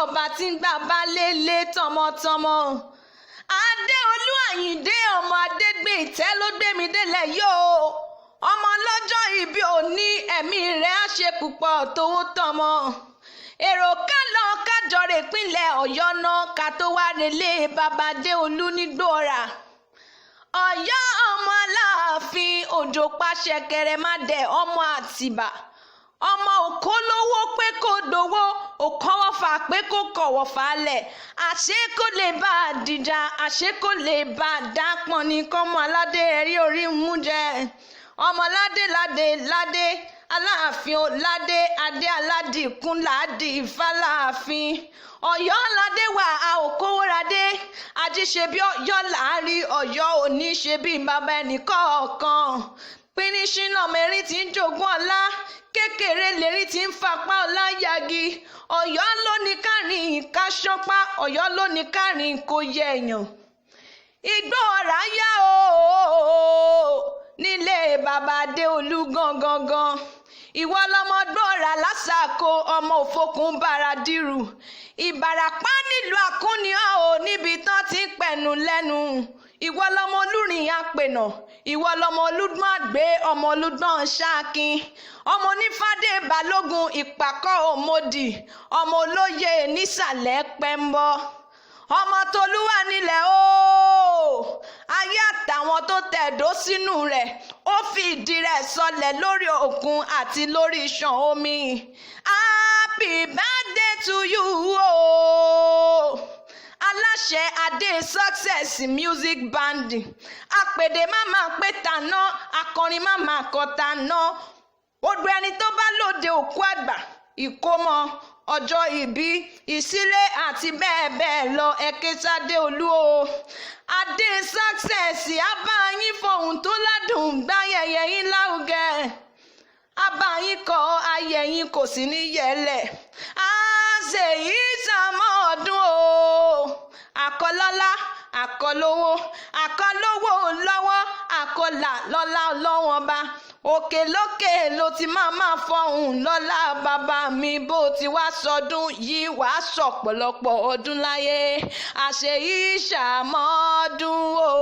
ọba tí ń gbà bá lélé tọmọtọmọ. Adéolú Àyìndé ọmọ Adégbèyìtẹ́ ló gbé mi délẹ̀ yóò. Ọmọ lọ́jọ́ ìbí òní ẹ̀mí rẹ̀ á ṣe púpọ̀ tówó tọmọ. Èrò ká lọ kájọrè ìpínlẹ̀ Ọ̀yọ́ náà ká tó wá relé bàbá Adéolú nígbòrà. Ọ̀yọ́ ọmọ Aláàfin Òjò pàṣẹ kẹrẹmádẹ ọmọ Àtìbà. Ọmọ òkó lówó pé kó dowó, òkọ́wọ́fà pé kó kọ̀wọ́fà lẹ̀. Àṣé kó lè bá a dìjà, àṣé kó lè bá a dápọn ní kọ́mọ aládé ẹ̀rí orí mú jẹ. Ọmọ ládé ládé ládé, Aláàfin ò ládé, adé aládìkún ládì fáláàfin. Ọ̀yọ́ ládé wà a ò kówó radé, ajíṣe bí Ọ̀yọ́ láàrí Ọ̀yọ́ òní ṣe bí bàbá ẹnì kọ̀ọ̀kan. Pínísínà mẹ́rin tí ń jogún ọlá, kékeré lérí tí ń fapá ọlá yagi. Ọ̀yọ́ ló ní kárìn ká ṣánpá, Ọ̀yọ́ ló ní kárìn kó yẹ èèyàn. Igbó ọ̀rá yá o nílé bàbá Adéolú gangan. Ìwọ lọmọ gbọ́ra lásàkó ọmọ òfokùn bára dìrù. Ìbàràpá nílùú Àkúnníọ́ o níbi tán ti ń pẹ̀nù lẹ́nu. Ìwọ lọmọ olúrin apènà, ìwọ lọmọ olúgbọ́n àgbé, ọmọ olúgbọ́n ṣáàkín, ọmọ onífádé balógun ìpàkọ́ òmòdì, ọmọ olóyè nísàlẹ̀ pẹ́ńbọ́, ọmọ tolúwa nílẹ̀ ooo. Ayé àtàwọn tó tẹ̀dó sínú rẹ̀, ó fi ìdí rẹ̀ sọlẹ̀ lórí òkun àti lórí ìṣàn omi. Happy birthday to you ooo. Aláṣẹ Adé Success Music Band. Àpèdè má máa pé tàná, akọrin má máa kọ tàná. Gbogbo ẹni tó bá lóde òkú àgbà, ìkómọ, ọjọ́ ìbí, ìsílé àti bẹ́ẹ̀ bẹ́ẹ̀ lọ ẹ̀kẹ́ s'Adéolú o. Adé Success á bá yín fohùn tó ládùn gbáyẹyẹ yín lárugẹ. Á bá yín kọ ayẹyìn kò sí ní yẹlẹ̀. Àṣèyí sàmọ́ ọdún o. Àkọlọ́lá, àkọlówó, àkọlówó lọ́wọ́, àkọlà lọ́lá Ọlọ́run Ọba. Òkè lókè ló ti máa fọhùn lọ́lá bàbá mi bó ti wá sọdún yìí wàá sọ̀pọ̀lọpọ̀ ọdún láyé. Àṣèyí ṣàmọ́dún o.